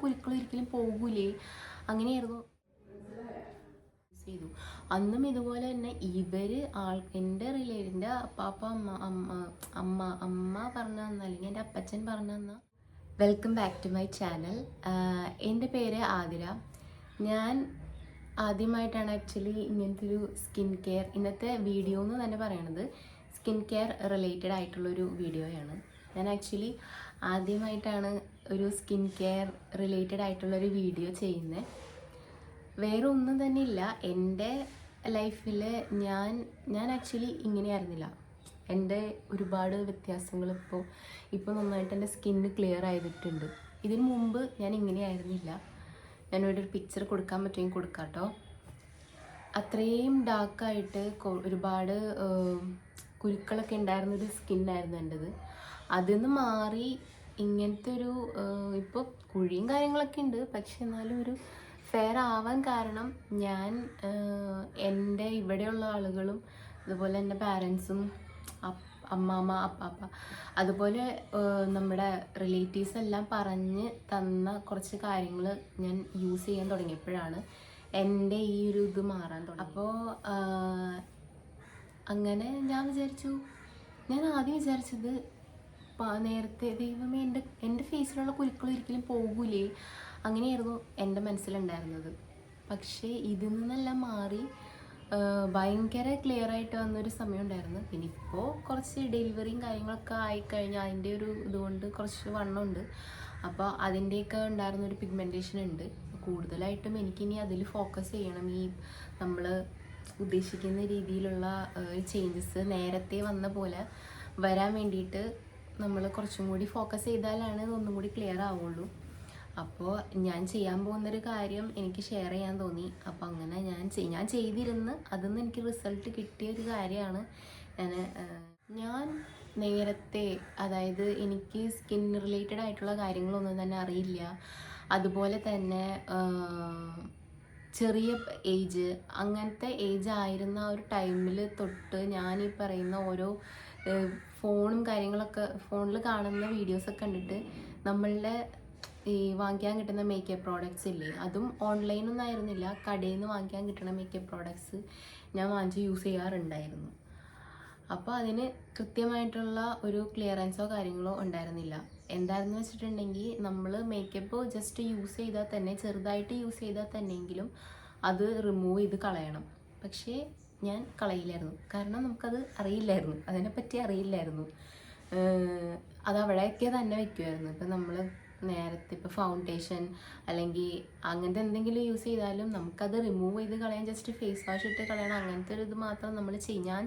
കുരുക്കൾ ഒരിക്കലും പോകൂലേ, അങ്ങനെയായിരുന്നു ചെയ്തു. അന്നും ഇതുപോലെ തന്നെ എൻ്റെ റിലേറ്റീവിൻ്റെ അപ്പാപ്പ അമ്മ പറഞ്ഞു തന്ന, അല്ലെങ്കിൽ എൻ്റെ അപ്പച്ചൻ പറഞ്ഞു തന്ന. Welcome back to my channel. എൻ്റെ പേര് ആതിര. ഞാൻ ആദ്യമായിട്ടാണ് ആക്ച്വലി ഇങ്ങനത്തെ ഒരു സ്കിൻ കെയർ, ഇന്നത്തെ വീഡിയോ എന്ന് തന്നെ പറയണത് സ്കിൻ കെയർ റിലേറ്റഡ് ആയിട്ടുള്ളൊരു വീഡിയോയാണ്. ഞാൻ ആക്ച്വലി ആദ്യമായിട്ടാണ് ഒരു സ്കിൻ കെയർ റിലേറ്റഡ് ആയിട്ടുള്ളൊരു വീഡിയോ ചെയ്യുന്നത്. വേറെ ഒന്നും തന്നെ ഇല്ല. എൻ്റെ ലൈഫിൽ ഞാൻ ആക്ച്വലി ഇങ്ങനെയായിരുന്നില്ല. എൻ്റെ ഒരുപാട് വ്യത്യാസങ്ങൾ ഇപ്പോൾ നന്നായിട്ട് എൻ്റെ സ്കിന്ന് ക്ലിയർ ആയിട്ടുണ്ട്. ഇതിനു മുമ്പ് ഞാൻ ഇങ്ങനെയായിരുന്നില്ല. ഞാനിവിടെ ഒരു പിക്ചർ കൊടുക്കാൻ പറ്റുമെങ്കിൽ കൊടുക്കാം കേട്ടോ. അത്രയും ഡാർക്കായിട്ട് ഒരുപാട് കുരുക്കളൊക്കെ ഉണ്ടായിരുന്നൊരു സ്കിന്നായിരുന്നു എൻ്റെത്. അതിൽ നിന്ന് മാറി ഇങ്ങനത്തെ ഒരു ഇപ്പോൾ കുഴിയും കാര്യങ്ങളൊക്കെ ഉണ്ട്, പക്ഷെ എന്നാലും ഒരു ഫെയർ ആവാൻ കാരണം ഞാൻ എൻ്റെ ഇവിടെയുള്ള ആളുകളും അതുപോലെ എൻ്റെ പാരൻസും അമ്മാമ്മ അപ്പാപ്പ അതുപോലെ നമ്മുടെ റിലേറ്റീവ്സ് എല്ലാം പറഞ്ഞ് തന്ന കുറച്ച് കാര്യങ്ങൾ ഞാൻ യൂസ് ചെയ്യാൻ തുടങ്ങിയപ്പോഴാണ് എൻ്റെ ഈ ഒരു ഇത് മാറാൻ തുടങ്ങി. അപ്പോൾ അങ്ങനെ ഞാൻ ആദ്യം വിചാരിച്ചത് നേരത്തെ ദൈവമേ എൻ്റെ ഫേസിലുള്ള കുരുക്കൾ ഒരിക്കലും പോകൂലേ, അങ്ങനെയായിരുന്നു എൻ്റെ മനസ്സിലുണ്ടായിരുന്നത്. പക്ഷേ ഇതിൽ നിന്നെല്ലാം മാറി ഭയങ്കര ക്ലിയർ ആയിട്ട് വന്നൊരു സമയം ഉണ്ടായിരുന്നു. പിന്നെ ഇപ്പോൾ കുറച്ച് ഡെലിവറിയും കാര്യങ്ങളൊക്കെ ആയിക്കഴിഞ്ഞാൽ അതിൻ്റെ ഒരു ഇതുകൊണ്ട് കുറച്ച് വണ്ണമുണ്ട്. അപ്പോൾ അതിൻ്റെയൊക്കെ ഉണ്ടായിരുന്നൊരു പിഗ്മെൻറ്റേഷൻ ഉണ്ട്. കൂടുതലായിട്ടും എനിക്കിനി അതിൽ ഫോക്കസ് ചെയ്യണം. ഈ നമ്മൾ ഉദ്ദേശിക്കുന്ന രീതിയിലുള്ള ചേഞ്ചസ് നേരത്തെ വന്ന പോലെ വരാൻ വേണ്ടിയിട്ട് നമ്മൾ കുറച്ചും കൂടി ഫോക്കസ് ചെയ്താലാണ് ഒന്നും കൂടി ക്ലിയർ ആവുള്ളൂ. അപ്പോൾ ഞാൻ ചെയ്യാൻ പോകുന്നൊരു കാര്യം എനിക്ക് ഷെയർ ചെയ്യാൻ തോന്നി. അപ്പോൾ അങ്ങനെ ഞാൻ ചെയ്തിരുന്ന് അതിൽ നിന്ന് എനിക്ക് റിസൾട്ട് കിട്ടിയൊരു കാര്യമാണ്. ഞാൻ നേരത്തെ, അതായത് എനിക്ക് സ്കിൻ റിലേറ്റഡ് ആയിട്ടുള്ള കാര്യങ്ങളൊന്നും തന്നെ അറിയില്ല. അതുപോലെ തന്നെ ചെറിയ ഏജ്, അങ്ങനത്തെ ഏജ് ആയിരുന്ന ഒരു ടൈമിൽ തൊട്ട് ഞാൻ ഈ പറയുന്ന ഓരോ ഫോണും കാര്യങ്ങളൊക്കെ, ഫോണിൽ കാണുന്ന വീഡിയോസൊക്കെ കണ്ടിട്ട് നമ്മളുടെ ഈ വാങ്ങിക്കാൻ കിട്ടുന്ന മേക്കപ്പ് പ്രോഡക്റ്റ്സ് ഇല്ലേ, അതും ഓൺലൈനൊന്നും ആയിരുന്നില്ല, കടയിൽ നിന്ന് വാങ്ങിക്കാൻ കിട്ടുന്ന മേക്കപ്പ് പ്രോഡക്റ്റ്സ് ഞാൻ വാങ്ങിച്ച് യൂസ് ചെയ്യാറുണ്ടായിരുന്നു. അപ്പോൾ അതിന് കൃത്യമായിട്ടുള്ള ഒരു ക്ലിയറൻസോ കാര്യങ്ങളോ ഉണ്ടായിരുന്നില്ല. എന്താണെന്ന് വെച്ചിട്ടുണ്ടെങ്കിൽ നമ്മൾ മേക്കപ്പ് ജസ്റ്റ് യൂസ് ചെയ്താൽ തന്നെ, ചെറുതായിട്ട് യൂസ് ചെയ്താൽ തന്നെയെങ്കിലും അത് റിമൂവ് ചെയ്ത് കളയണം. പക്ഷേ ഞാൻ കളയില്ലായിരുന്നു, കാരണം നമുക്കത് അറിയില്ലായിരുന്നു, അതിനെപ്പറ്റി അറിയില്ലായിരുന്നു. അത് അവിടെയൊക്കെ തന്നെ വയ്ക്കുമായിരുന്നു. ഇപ്പം നമ്മൾ നേരത്തെ ഇപ്പോൾ ഫൗണ്ടേഷൻ അല്ലെങ്കിൽ അങ്ങനത്തെ എന്തെങ്കിലും യൂസ് ചെയ്താലും നമുക്കത് റിമൂവ് ചെയ്ത് കളയാൻ ജസ്റ്റ് ഫേസ് വാഷ് ഇട്ട് കളയണം. അങ്ങനത്തെ ഒരു ഇത് മാത്രം ഞാൻ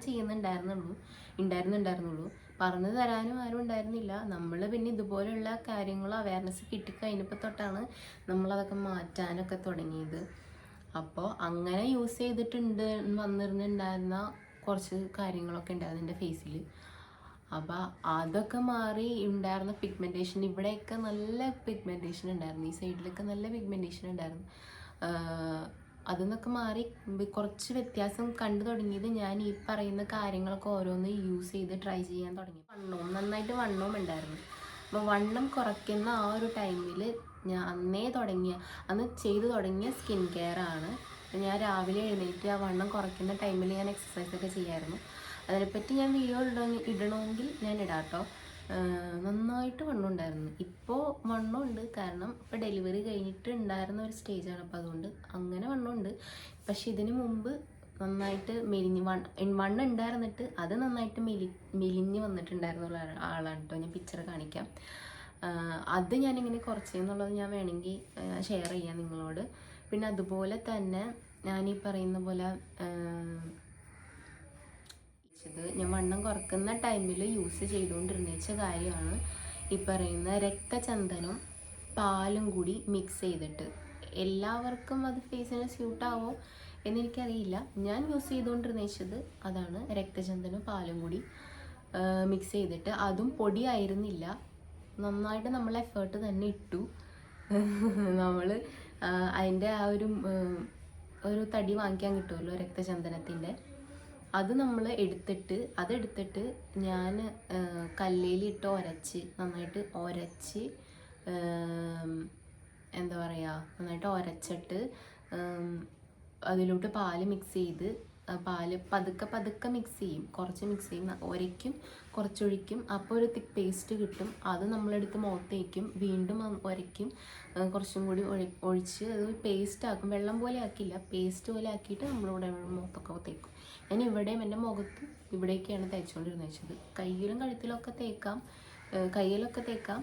ഉണ്ടായിരുന്നുള്ളൂ. പറഞ്ഞു തരാനും ആരും ഉണ്ടായിരുന്നില്ല. നമ്മൾ പിന്നെ ഇതുപോലെയുള്ള കാര്യങ്ങൾ അവയർനെസ് കിട്ടിക്കഴിഞ്ഞപ്പോൾ തൊട്ടാണ് നമ്മളതൊക്കെ മാറ്റാനൊക്കെ തുടങ്ങിയത്. അപ്പോൾ അങ്ങനെ യൂസ് ചെയ്തിട്ടുണ്ട് വന്നിരുന്നുണ്ടായിരുന്ന കുറച്ച് കാര്യങ്ങളൊക്കെ ഉണ്ടായിരുന്നു എൻ്റെ ഫേസിൽ. അപ്പോൾ അതൊക്കെ മാറി ഉണ്ടായിരുന്ന പിഗ്മെൻറ്റേഷൻ, ഇവിടെയൊക്കെ നല്ല പിഗ്മെൻറ്റേഷൻ ഉണ്ടായിരുന്നു, ഈ സൈഡിലൊക്കെ നല്ല പിഗ്മെൻറ്റേഷൻ ഉണ്ടായിരുന്നു. അതിൽ മാറി കുറച്ച് വ്യത്യാസം കണ്ടു തുടങ്ങിയത് ഞാൻ ഈ പറയുന്ന കാര്യങ്ങളൊക്കെ ഓരോന്ന് യൂസ് ചെയ്ത് ട്രൈ ചെയ്യാൻ തുടങ്ങി. നന്നായിട്ട് വണ്ണവും ഉണ്ടായിരുന്നു. അപ്പോൾ വണ്ണം കുറയ്ക്കുന്ന ആ ഒരു ടൈമിൽ ഞാൻ അന്ന് ചെയ്തു തുടങ്ങിയ സ്കിൻ കെയർ ആണ്. ഞാൻ രാവിലെ എഴുന്നേറ്റ് ആ വണ്ണം കുറയ്ക്കുന്ന ടൈമിൽ ഞാൻ എക്സസൈസൊക്കെ ചെയ്യായിരുന്നു. അതിനെപ്പറ്റി ഞാൻ വീഡിയോ ഇടണമെങ്കിൽ ഞാൻ ഇടാം കേട്ടോ. നന്നായിട്ട് വണ്ണം ഉണ്ടായിരുന്നു. ഇപ്പോൾ വണ്ണമുണ്ട്, കാരണം ഇപ്പോൾ ഡെലിവറി കഴിഞ്ഞിട്ട് ഉണ്ടായിരുന്ന ഒരു സ്റ്റേജാണ്. അപ്പോൾ അതുകൊണ്ട് അങ്ങനെ വണ്ണമുണ്ട്. പക്ഷെ ഇതിന് മുമ്പ് നന്നായിട്ട് വണ്ണം ഉണ്ടായിരുന്നിട്ട് അത് നന്നായിട്ട് മെലിഞ്ഞ് വന്നിട്ടുണ്ടായിരുന്നുള്ള ആളാണ് കേട്ടോ. ഞാൻ പിക്ചർ കാണിക്കാം. അത് ഞാനിങ്ങനെ കുറച്ചെന്നുള്ളത് ഞാൻ വേണമെങ്കിൽ ഷെയർ ചെയ്യാം നിങ്ങളോട്. പിന്നെ അതുപോലെ തന്നെ ഞാൻ ഈ പറയുന്ന പോലെ ഞാൻ വണ്ണം കുറക്കുന്ന ടൈമിൽ യൂസ് ചെയ്തുകൊണ്ടിരുന്ന കാര്യമാണ് ഈ പറയുന്ന രക്തചന്ദനം പാലും കൂടി മിക്സ് ചെയ്തിട്ട്. എല്ലാവർക്കും അത് ഫേസിന് സ്യൂട്ടാവോ എന്നെനിക്കറിയില്ല. ഞാൻ യൂസ് ചെയ്തുകൊണ്ടിരുന്നത് അതാണ്, രക്തചന്ദനം പാലും കൂടി മിക്സ് ചെയ്തിട്ട്. അതും പൊടിയായിരുന്നില്ല, നന്നായിട്ട് നമ്മൾ എഫേർട്ട് തന്നെ ഇട്ടു. നമ്മൾ അതിൻ്റെ ആ ഒരു തടി വാങ്ങിക്കാൻ കിട്ടുമല്ലോ രക്തചന്ദനത്തിൻ്റെ, അത് നമ്മൾ അതെടുത്തിട്ട് ഞാൻ കല്ലിലിട്ട് നന്നായിട്ട് ഉരച്ച് എന്താ പറയുക, നന്നായിട്ട് ഉരച്ചിട്ട് അതിലോട്ട് പാല് മിക്സ് ചെയ്ത്, പാല് പതുക്കെ പതുക്കെ മിക്സ് ചെയ്യും, കുറച്ച് മിക്സ് ചെയ്യും, ഉരയ്ക്കും, കുറച്ചൊഴിക്കും, അപ്പോൾ ഒരു തിക്ക് പേസ്റ്റ് കിട്ടും. അത് നമ്മളെടുത്ത് മുഖത്തേക്കും, വീണ്ടും ഉരയ്ക്കും, കുറച്ചും കൂടി ഒഴിച്ച് അത് പേസ്റ്റ് ആക്കും. വെള്ളം പോലെ ആക്കില്ല, പേസ്റ്റ് പോലെ ആക്കിയിട്ട് നമ്മളിവിടെ മുഖത്തൊക്കെ തേക്കും. ഞാൻ ഇവിടെയും എൻ്റെ മുഖത്തും ഇവിടേക്കാണ് തേച്ചുകൊണ്ടിരുന്നത്. കയ്യിലും കഴുത്തിലൊക്കെ തേക്കാം, കയ്യിലൊക്കെ തേക്കാം.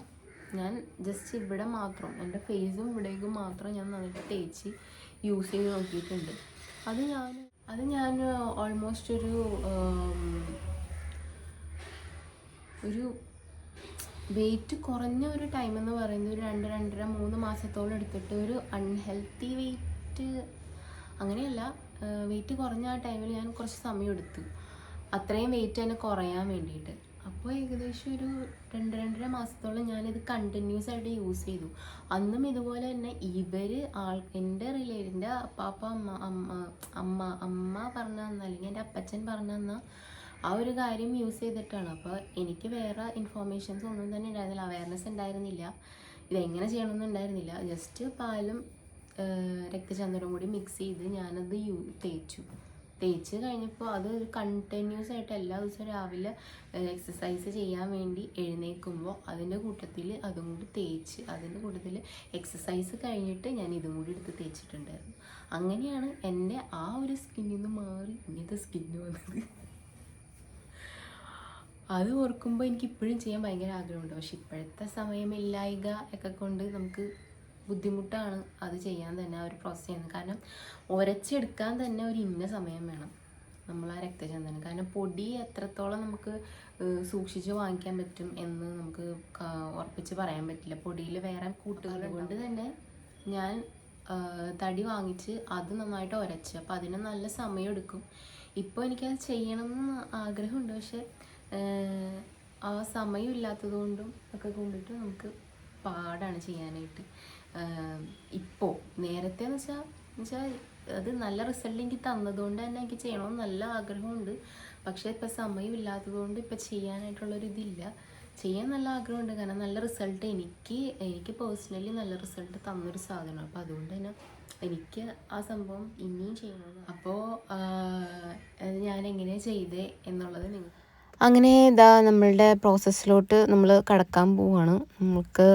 ഞാൻ ജസ്റ്റ് ഇവിടെ മാത്രം, എൻ്റെ ഫേസും ഇവിടേക്കും മാത്രം ഞാൻ നന്നായിട്ട് തേച്ച് യൂസ് ചെയ്ത് നോക്കിയിട്ടുണ്ട്. അത് ഞാൻ ഓൾമോസ്റ്റ് ഒരു വെയിറ്റ് കുറഞ്ഞ ഒരു ടൈം എന്ന് പറയുന്നത് ഒരു 2-2.5-3 മാസത്തോളം എടുത്തിട്ട് ഒരു അൺഹെൽത്തി വെയിറ്റ്, അങ്ങനെയല്ല, വെയിറ്റ് കുറഞ്ഞ ആ ടൈമിൽ ഞാൻ കുറച്ച് സമയം എടുത്തു അത്രയും വെയിറ്റ് തന്നെ കുറയാൻ വേണ്ടിയിട്ട്. അപ്പോൾ ഏകദേശം ഒരു 2-2.5 മാസത്തോളം ഞാനിത് കണ്ടിന്യൂസ് ആയിട്ട് യൂസ് ചെയ്തു. അന്നും ഇതുപോലെ തന്നെ എൻ്റെ റിലേറ്റീവിൻ്റെ അപ്പാപ്പ അമ്മ പറഞ്ഞു തന്ന, അല്ലെങ്കിൽ എൻ്റെ അപ്പച്ചൻ പറഞ്ഞു തന്ന ആ ഒരു കാര്യം യൂസ് ചെയ്തിട്ടാണ്. അപ്പോൾ എനിക്ക് വേറെ ഇൻഫോർമേഷൻസ് ഒന്നും തന്നെ ഉണ്ടായിരുന്നില്ല, അവയർനെസ് ഉണ്ടായിരുന്നില്ല, ഇതെങ്ങനെ ചെയ്യണമെന്നുണ്ടായിരുന്നില്ല. ജസ്റ്റ് പാലും രക്തചന്ദനവും കൂടി മിക്സ് ചെയ്ത് ഞാനത് തേച്ച് കഴിഞ്ഞപ്പോൾ അത് കണ്ടിന്യൂസ് ആയിട്ട് എല്ലാ ദിവസവും രാവിലെ എക്സസൈസ് ചെയ്യാൻ വേണ്ടി എഴുന്നേൽക്കുമ്പോൾ അതിൻ്റെ കൂട്ടത്തിൽ അതും കൂടി തേച്ച്, അതിൻ്റെ കൂട്ടത്തിൽ എക്സസൈസ് കഴിഞ്ഞിട്ട് ഞാൻ ഇതും കൂടി എടുത്ത് തേച്ചിട്ടുണ്ടായിരുന്നു. അങ്ങനെയാണ് എൻ്റെ ആ ഒരു സ്കിന്നിൽ നിന്ന് മാറി ഇങ്ങനത്തെ സ്കിന്ന് വന്നത്. അത് ഓർക്കുമ്പോൾ എനിക്ക് ഇപ്പോഴും ചെയ്യാൻ ഭയങ്കര ആഗ്രഹമുണ്ട്. പക്ഷെ ഇപ്പോഴത്തെ സമയമില്ലായ്ക ഒക്കെ കൊണ്ട് നമുക്ക് ബുദ്ധിമുട്ടാണ് അത് ചെയ്യാൻ തന്നെ, ആ ഒരു പ്രോസസ്സ് ചെയ്യുന്നത്. കാരണം ഉരച്ചെടുക്കാൻ തന്നെ ഒരു ഇന്ന സമയം വേണം നമ്മൾ ആ രക്തചന്ദനം. കാരണം പൊടി എത്രത്തോളം നമുക്ക് സൂക്ഷിച്ച് വാങ്ങിക്കാൻ പറ്റും എന്ന് നമുക്ക് ഉറപ്പിച്ച് പറയാൻ പറ്റില്ല. പൊടിയിൽ വേറെ കൂട്ടുകൾ കൊണ്ട് തന്നെ ഞാൻ തടി വാങ്ങിച്ച് അത് നന്നായിട്ട് ഉരച്ച്, അപ്പോൾ അതിന് നല്ല സമയം എടുക്കും. ഇപ്പോൾ എനിക്കത് ചെയ്യണമെന്ന് ആഗ്രഹമുണ്ട്, പക്ഷെ ആ സമയം ഇല്ലാത്തത് കൊണ്ടും ഒക്കെ കൊണ്ടിട്ട് നമുക്ക് പാടാണ് ചെയ്യാനായിട്ട്. ഇപ്പോൾ നേരത്തെ എന്ന് വെച്ചാൽ അത് നല്ല റിസൾട്ട് എനിക്ക് തന്നതുകൊണ്ട് തന്നെ എനിക്ക് ചെയ്യണമെന്ന് നല്ല ആഗ്രഹമുണ്ട്. പക്ഷേ ഇപ്പോൾ സമയം ഇല്ലാത്തതുകൊണ്ട് ഇപ്പോൾ ചെയ്യാനായിട്ടുള്ളൊരിതില്ല. ചെയ്യാൻ നല്ല ആഗ്രഹമുണ്ട്, കാരണം നല്ല റിസൾട്ട് എനിക്ക് പേഴ്സണലി നല്ല റിസൾട്ട് തന്നൊരു സാധനമാണ്. അപ്പോൾ അതുകൊണ്ട് തന്നെ എനിക്ക് ആ സംഭവം ഇനിയും ചെയ്യണം. അപ്പോൾ ഞാൻ എങ്ങനെയാണ് ചെയ്തേ എന്നുള്ളത് അങ്ങനെ ഇതാ നമ്മളുടെ പ്രോസസ്സിലോട്ട് നമ്മൾ കടക്കാൻ പോവുകയാണ്. നമുക്ക്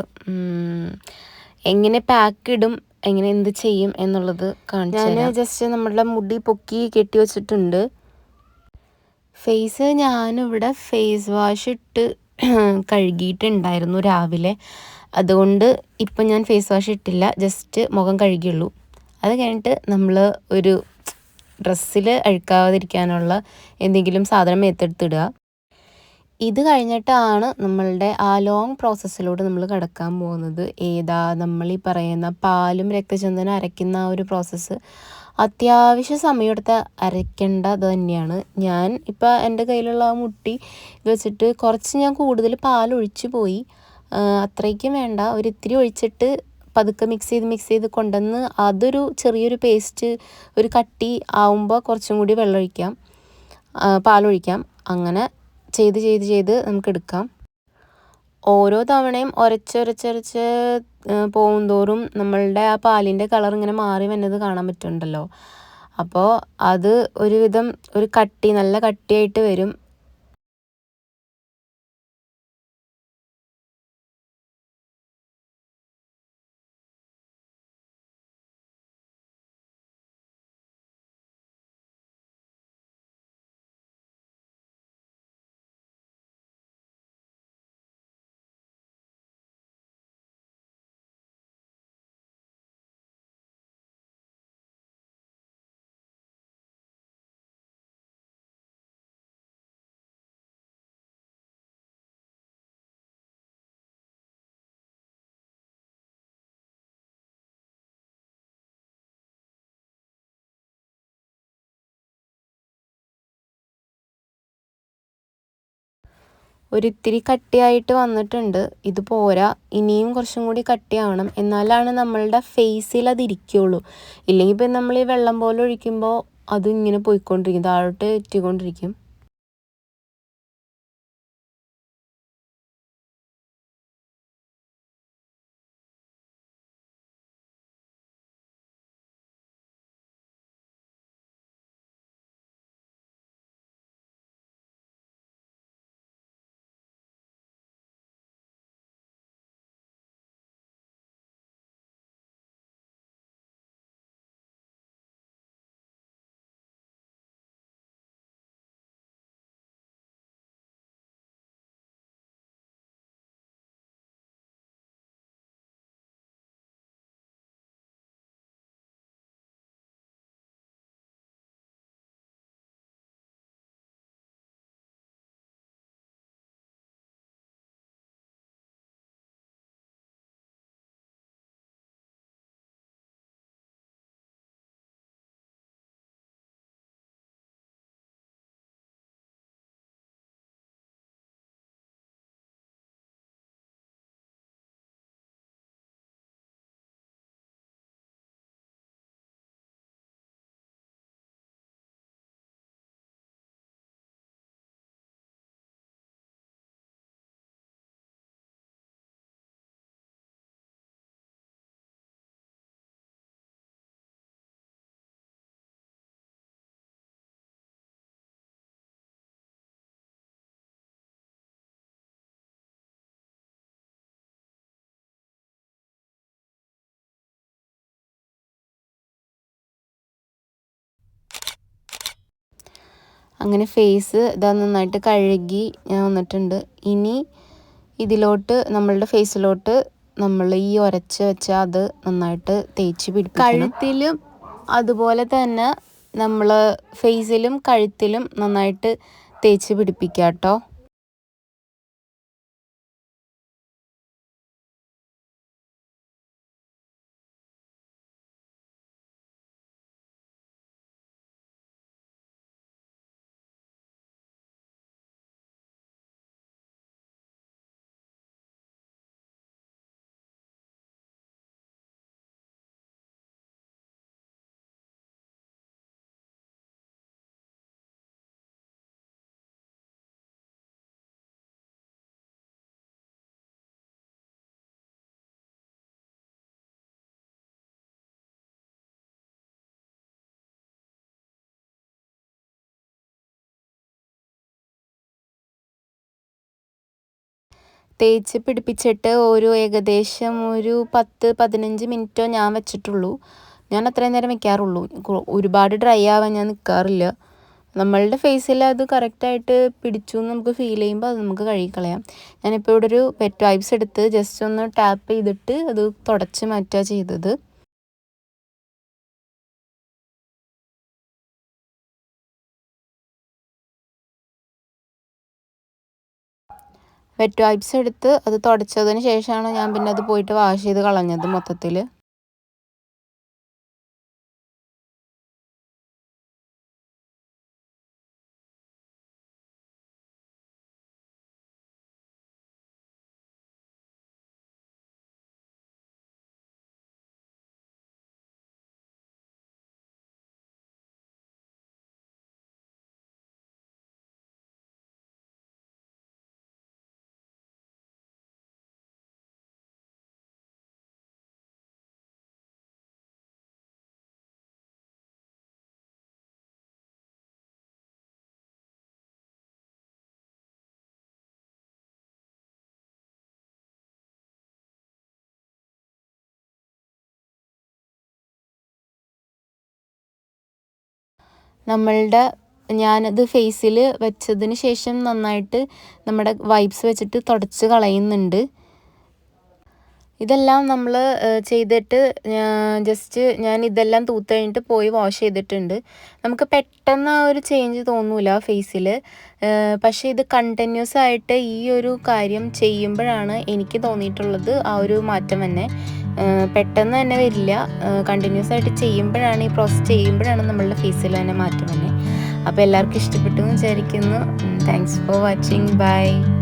എങ്ങനെ പാക്ക് ഇടും, എങ്ങനെ എന്ത് ചെയ്യും എന്നുള്ളത് കാണിച്ചു. ഞാൻ ജസ്റ്റ് നമ്മളുടെ മുടി പൊക്കി കെട്ടി വെച്ചിട്ടുണ്ട്. ഫേസ് ഞാനിവിടെ ഫേസ് വാഷ് ഇട്ട് കഴുകിയിട്ടുണ്ടായിരുന്നു രാവിലെ, അതുകൊണ്ട് ഇപ്പം ഞാൻ ഫേസ് വാഷ് ഇട്ടില്ല, ജസ്റ്റ് മുഖം കഴുകിയുള്ളൂ. അത് കഴിഞ്ഞിട്ട് നമ്മൾ ഒരു ഡ്രസ്സിൽ അഴുക്കാവാതിരിക്കാനുള്ള എന്തെങ്കിലും സാധനം മേത്തെടുത്തിടുക. ഇത് കഴിഞ്ഞിട്ടാണ് നമ്മളുടെ ആ ലോങ് പ്രോസസ്സിലോട്ട് നമ്മൾ കടക്കാൻ പോകുന്നത്. നമ്മൾ ഈ പറയുന്ന പാലും രക്തചന്ദനം അരയ്ക്കുന്ന ആ ഒരു പ്രോസസ്സ് അത്യാവശ്യം സമയമെടുത്ത് അരയ്ക്കേണ്ടത് തന്നെയാണ്. ഞാൻ ഇപ്പോൾ എൻ്റെ കയ്യിലുള്ള ആ മുട്ടി ഇത് വെച്ചിട്ട് കുറച്ച് ഞാൻ കൂടുതൽ പാലൊഴിച്ച് പോയി, അത്രയ്ക്കും വേണ്ട, ഒരിത്തിരി ഒഴിച്ചിട്ട് പതുക്കെ മിക്സ് ചെയ്ത് കൊണ്ടുവന്ന് അതൊരു ചെറിയൊരു പേസ്റ്റ് ഒരു കട്ടി ആവുമ്പോൾ കുറച്ചും കൂടി വെള്ളം ഒഴിക്കാം, പാലൊഴിക്കാം. അങ്ങനെ ചെയ്ത് നമുക്ക് എടുക്കാം. ഓരോ തവണയും ഉരച്ച് പോകുന്തോറും നമ്മളുടെ ആ പാലിൻ്റെ കളർ ഇങ്ങനെ മാറി വരുന്നത് കാണാൻ പറ്റുന്നുണ്ടല്ലോ. അപ്പോൾ അത് ഒരുവിധം നല്ല കട്ടിയായിട്ട് വരും. ഒരിത്തിരി കട്ടിയായിട്ട് വന്നിട്ടുണ്ട്. ഇത് പോരാ, ഇനിയും കുറച്ചും കൂടി കട്ടിയാവണം, എന്നാലാണ് നമ്മളുടെ ഫേസിൽ അത് ഇരിക്കുകയുള്ളൂ. ഇല്ലെങ്കിൽ ഇപ്പം നമ്മൾ ഈ വെള്ളം പോലെ ഒഴിക്കുമ്പോൾ അതിങ്ങനെ പോയിക്കൊണ്ടിരിക്കും, താഴോട്ട് എത്തിക്കൊണ്ടിരിക്കും. അങ്ങനെ ഫേസ് ഇതാ നന്നായിട്ട് കഴുകി ഞാൻ വന്നിട്ടുണ്ട്. ഇനി ഇതിലോട്ട് നമ്മളുടെ ഫേസിലോട്ട് നമ്മൾ ഈ ഉരച്ച് വെച്ച അത് നന്നായിട്ട് തേച്ച് പിടിപ്പിക്കണം. കഴുത്തിലും അതുപോലെ തന്നെ നമ്മൾ ഫേസിലും കഴുത്തിലും നന്നായിട്ട് തേച്ച് പിടിപ്പിക്കുക കേട്ടോ. തേച്ച് പിടിപ്പിച്ചിട്ട് ഏകദേശം ഒരു 10-15 മിനിറ്റോ ഞാൻ വെച്ചിട്ടുള്ളൂ. ഞാൻ അത്രയും നേരം വെക്കാറുള്ളൂ. ഒരുപാട് ഡ്രൈ ആവാൻ ഞാൻ നിൽക്കാറില്ല. നമ്മളുടെ ഫേസിൽ അത് കറക്റ്റായിട്ട് പിടിച്ചു എന്ന് നമുക്ക് ഫീൽ ചെയ്യുമ്പോൾ അത് നമുക്ക് കഴുകിക്കളയാം. ഞാനിപ്പോൾ ഇവിടെ ഒരു വെറ്റ് വൈപ്സ് എടുത്ത് ജസ്റ്റ് ഒന്ന് ടാപ്പ് ചെയ്തിട്ട് അത് തുടച്ച് മാറ്റുക ചെയ്തത്. വെറ്റ് വൈപ്സ് എടുത്ത് അത് തുടച്ചതിന് ശേഷമാണ് ഞാൻ പിന്നെ അത് പോയിട്ട് വാഷ് ചെയ്ത് കളഞ്ഞത് മൊത്തത്തിൽ. ഞാനത് ഫേസിൽ വെച്ചതിന് ശേഷം നന്നായിട്ട് നമ്മുടെ വൈപ്സ് വെച്ചിട്ട് തുടച്ച് കളയുന്നുണ്ട്. ഇതെല്ലാം നമ്മൾ ചെയ്തിട്ട് ജസ്റ്റ് ഞാൻ ഇതെല്ലാം തൂത്ത് കഴിഞ്ഞിട്ട് പോയി വാഷ് ചെയ്തിട്ടുണ്ട്. നമുക്ക് പെട്ടെന്ന് ആ ഒരു ചേഞ്ച് തോന്നില്ല ഫേസിൽ. പക്ഷേ ഇത് കണ്ടിന്യൂസ് ആയിട്ട് ഈ ഒരു കാര്യം ചെയ്യുമ്പോഴാണ് എനിക്ക് തോന്നിയിട്ടുള്ളത് ആ ഒരു മാറ്റം തന്നെ. പെട്ടെന്ന് തന്നെ വരില്ല. കണ്ടിന്യൂസ് ആയിട്ട് ചെയ്യുമ്പോഴാണ്, ഈ പ്രോസസ്സ് ചെയ്യുമ്പോഴാണ് നമ്മളുടെ ഫേസിൽ തന്നെ മാറ്റം തന്നെ. അപ്പോൾ എല്ലാവർക്കും ഇഷ്ടപ്പെട്ടു എന്ന് വിചാരിക്കുന്നു. Thanks for watching. ബൈ.